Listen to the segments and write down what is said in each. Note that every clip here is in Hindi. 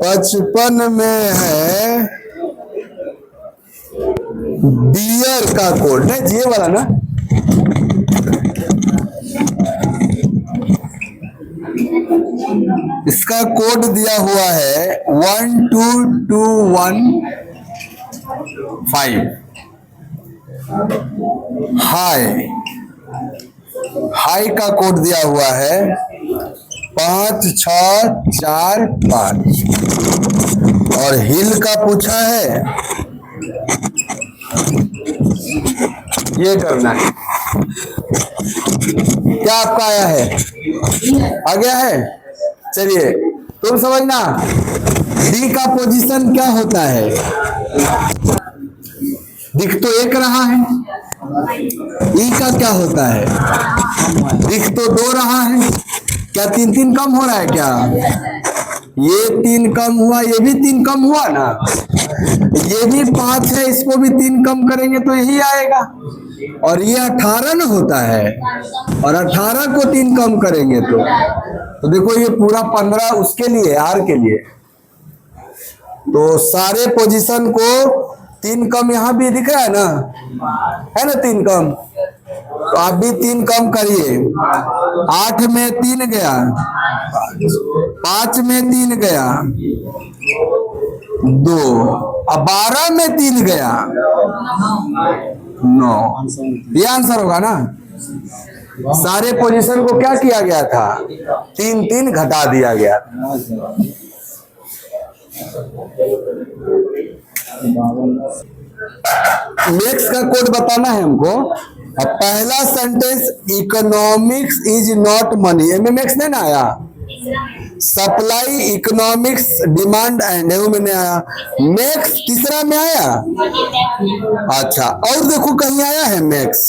पचपन में है बियर का कोड, नहीं ये वाला ना, इसका कोड दिया हुआ है 12215। हाई का कोड दिया हुआ है 5645 और हिल का पूछा है, ये करना है। क्या आपका आया है? आ गया है? चलिए तुम समझना, डी का पोजीशन क्या होता है? दिख तो एक रहा है। ई का क्या होता है? दिख तो दो रहा है। क्या तीन तीन कम हो रहा है क्या? ये तीन कम हुआ, ये भी तीन कम हुआ ना, ये भी 5 है, इसको भी 3 कम करेंगे तो यही आएगा। और ये 18 ना होता है, और 18 को 3 कम करेंगे तो देखो ये पूरा 15 उसके लिए, आर के लिए। तो सारे पोजीशन को 3 कम यहाँ भी दिख रहा है ना, 3 कम, तो आप भी 3 कम करिए। 8 में 3 गया, 5 में 3 गया, 2, अब 12 में 3 गया, 9। ये आंसर होगा ना। सारे पोजीशन को क्या किया गया था? 3 3 घटा दिया गया। मैक्स का कोड बताना है हमको। अब पहला sentence, economics is not money, एम मैक्स नहीं ना आया। सप्लाई, इकोनॉमिक्स, डिमांड एंड में नहीं आया। मैक्स तीसरा में आया। अच्छा, और देखो कहीं आया है मैक्स,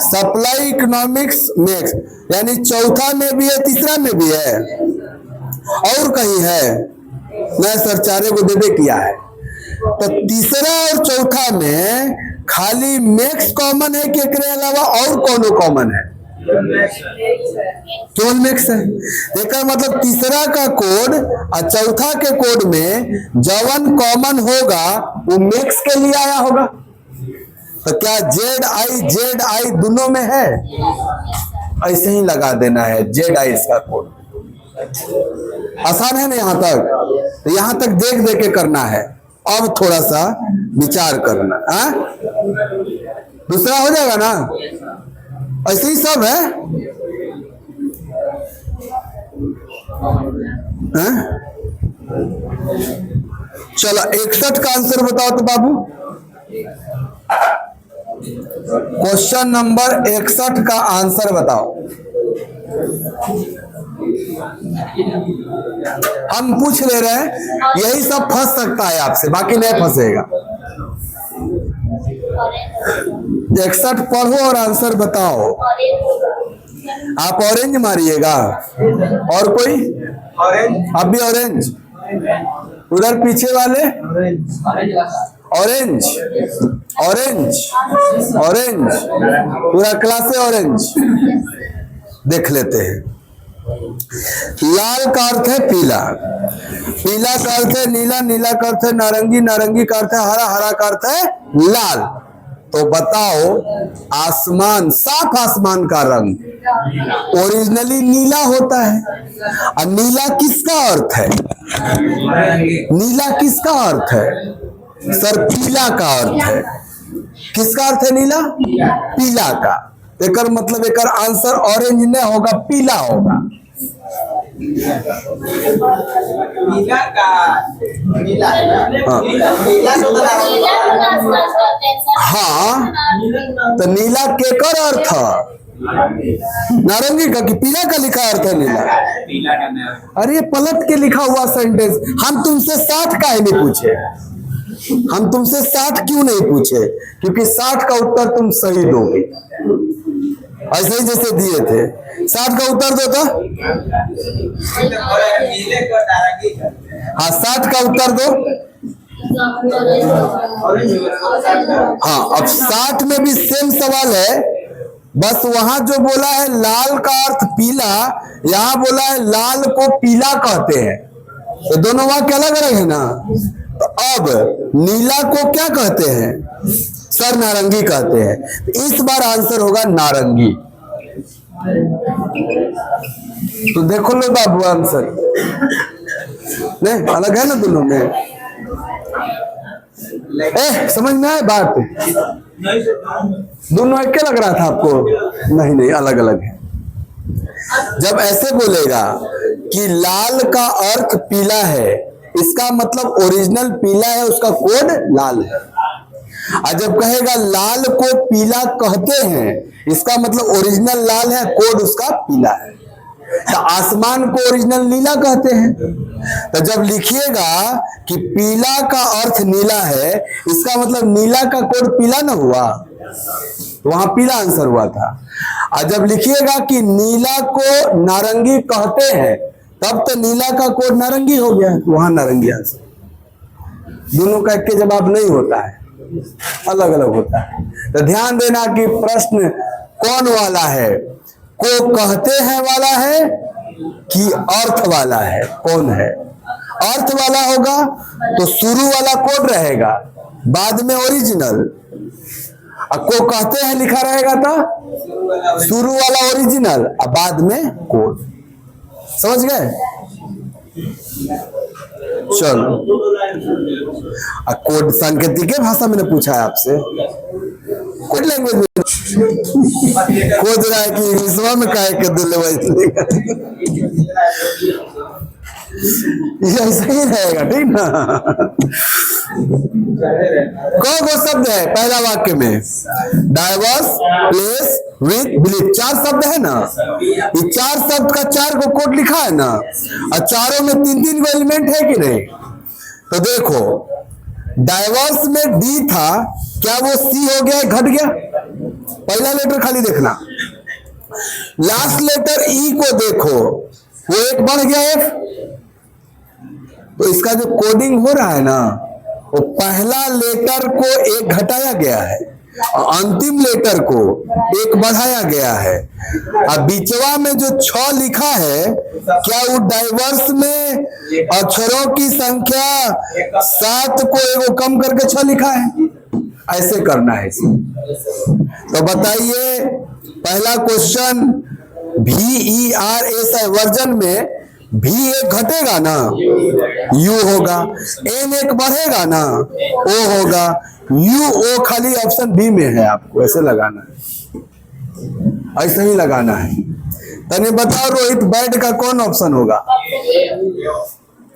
सप्लाई, इकोनॉमिक्स, मैक्स, यानी चौथा में भी है, तीसरा में भी है, और कहीं है नहीं सर, चारे को दे किया है। तो तीसरा और चौथा में खाली मैक्स कॉमन है कि एकरे अलावा और कोनो कॉमन है? केवल मैक्स है। देखा मतलब तीसरा का कोड और चौथा के कोड में जवन कॉमन होगा वो मैक्स के लिए आया होगा। तो क्या जेड आई दोनों में है? ऐसे ही लगा देना है जेड आई इसका कोड। आसान है ना यहाँ तक? तो यहाँ तक देख देख के करना है। अब थोड़ा सा विचार करना, दूसरा हो जाएगा ना। ऐसे ही सब है, चलो 61 का आंसर बताओ तो बाबू। क्वेश्चन नंबर 61 का आंसर बताओ। हम पूछ ले रहे हैं, यही सब फंस सकता है आपसे, बाकी नहीं फंसेगा। 61 पढ़ो और आंसर बताओ। आप ऑरेंज मारिएगा, और कोई? आप भी ऑरेंज, उधर पीछे वाले ऑरेंज, ऑरेंज, ऑरेंज, पूरा क्लास है ऑरेंज। देख लेते हैं। लाल का अर्थ है पीला, पीला का अर्थ है नीला, नीला का अर्थ है नारंगी, नारंगी का अर्थ है हरा, हरा का अर्थ है लाल। तो बताओ, आसमान, साफ आसमान का रंग ओरिजिनली नीला होता है। और नीला किसका अर्थ है? नीला किसका अर्थ है? सर पीला का अर्थ है। किसका अर्थ है नीला? पीला का। एकर मतलब एकर आंसर ऑरेंज नहीं होगा, पीला होगा। नीला का, हाँ, तो नीला केकर अर्थ? नारंगी का कि पीला का लिखा अर्थ है नीला? अरे पलट के लिखा हुआ सेंटेंस। हम तुमसे 60 का ही नहीं पूछे, हम तुमसे 60 क्यों नहीं पूछे? क्योंकि 60 का उत्तर तुम सही दोगे, ऐसे ही जैसे दिए थे। 60 का उत्तर दो तो, हाँ 60 का उत्तर दो। हाँ, अब 60 में भी सेम सवाल है, बस वहां जो बोला है लाल का अर्थ पीला, यहां बोला है लाल को पीला कहते हैं, तो दोनों वाक्य अलग अलग है ना। तो अब नीला को क्या कहते हैं? सर नारंगी कहते हैं। इस बार आंसर होगा नारंगी। तो देखो लो बाबू आंसर, नहीं अलग है ना दोनों में। समझ में आए बात? दोनों एक लग रहा था आपको? नहीं नहीं, अलग अलग है। जब ऐसे बोलेगा कि लाल का अर्थ पीला है, इसका मतलब ओरिजिनल पीला है, उसका कोड लाल है। और जब कहेगा लाल को पीला कहते हैं, इसका मतलब ओरिजिनल लाल है, कोड उसका पीला है। तो आसमान को ओरिजिनल नीला कहते हैं, तो जब लिखिएगा कि पीला का अर्थ नीला है, इसका मतलब नीला का कोड पीला ना हुआ, तो वहां पीला आंसर हुआ था। और जब लिखिएगा कि नीला को नारंगी कहते हैं, तब तो नीला का कोड नारंगी हो गया, वहां नारंगी आंसर। दोनों का एक के जवाब नहीं होता है, अलग अलग होता है। तो ध्यान देना कि प्रश्न कौन वाला है, को कहते हैं वाला है कि अर्थ वाला है? कौन है? अर्थ वाला होगा तो शुरू वाला कोड रहेगा, बाद में ओरिजिनल। को कहते हैं लिखा रहेगा तो शुरू वाला ओरिजिनल और बाद में कोड। समझ गए? चलो, कोड सांकेतिक भाषा मैंने पूछा है आपसे, कोड लैंग्वेज में खोज रहा है कि इंग्लिश में काहे के दिले ये सही रहेगा, ठीक ना। कौन वो शब्द है पहला वाक्य में? डाइवर्स, प्लेस, विथ, बिलीव, 4 शब्द है ना। ये 4 शब्द का 4 को कोड लिखा है ना, और चारों में 3-3 को एलिमेंट है कि नहीं? तो देखो, डाइवर्स में डी था, क्या वो सी हो गया, घट गया? पहला लेटर खाली देखना। लास्ट लेटर ई को देखो, वो एक बढ़ गया एफ। तो इसका जो कोडिंग हो रहा है ना, वो पहला लेटर को एक घटाया गया है और अंतिम लेटर को एक बढ़ाया गया है। अब बीचवा में जो 6 लिखा है, क्या वो डाइवर्स में अक्षरों की संख्या 7 को एगो कम करके 6 लिखा है? ऐसे करना है इसमें। तो बताइए, पहला क्वेश्चन VERS वर्जन में भी एक घटेगा ना, यू होगा, एन एक बढ़ेगा ना, ओ होगा, यू ओ खाली ऑप्शन बी में है, आपको ऐसे लगाना है, ऐसे ही लगाना है। तने बताओ रोहित, बैड का कौन ऑप्शन होगा?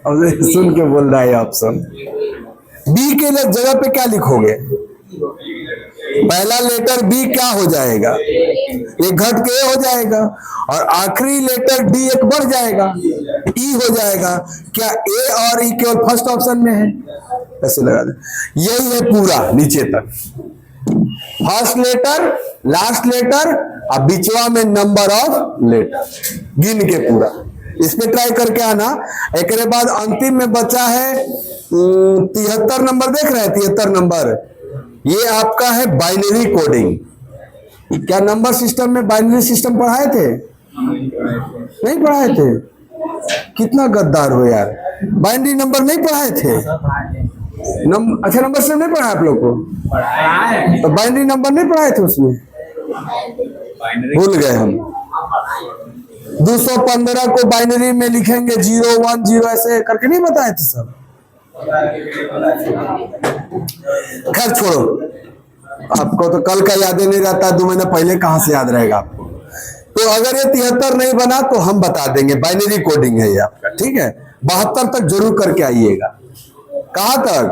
और सुन के बोल रहा है ऑप्शन बी के लिए जगह पे क्या लिखोगे? पहला लेटर बी क्या हो जाएगा? एक घट के ए हो जाएगा, और आखिरी लेटर डी एक बढ़ जाएगा, ई हो जाएगा। क्या ए और ई केवल फर्स्ट ऑप्शन में है? ऐसे लगा दे। यही है पूरा नीचे तक, फर्स्ट लेटर, लास्ट लेटर और बीचवा में नंबर ऑफ लेटर गिन के पूरा। इस पे ट्राई करके आना। एक बाद अंतिम में बचा है 73 नंबर, देख रहे हैं 73 नंबर, ये आपका है बाइनरी कोडिंग। क्या नंबर सिस्टम में बाइनरी सिस्टम पढ़ाए थे? नहीं पढ़ाए थे? कितना गद्दार हो यार, बाइनरी नंबर नहीं पढ़ाए थे? अच्छा, नंबर सिस्टम नहीं पढ़ा आप लोग को? तो बाइनरी नंबर नहीं पढ़ाए थे उसमें? भूल गए हम। 215 को बाइनरी में लिखेंगे 0 1 0 ऐसे करके नहीं बताए थे सब? खैर छोड़ो, आपको तो कल का याद ही नहीं रहता, 2 महीना पहले कहां से याद रहेगा आपको। तो अगर ये 73 नहीं बना तो हम बता देंगे, बाइनरी कोडिंग है ये आपका, ठीक है। 72 तक जरूर करके आइएगा। कहां तक?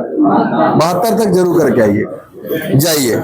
72 तक जरूर करके आइएगा। जाइए।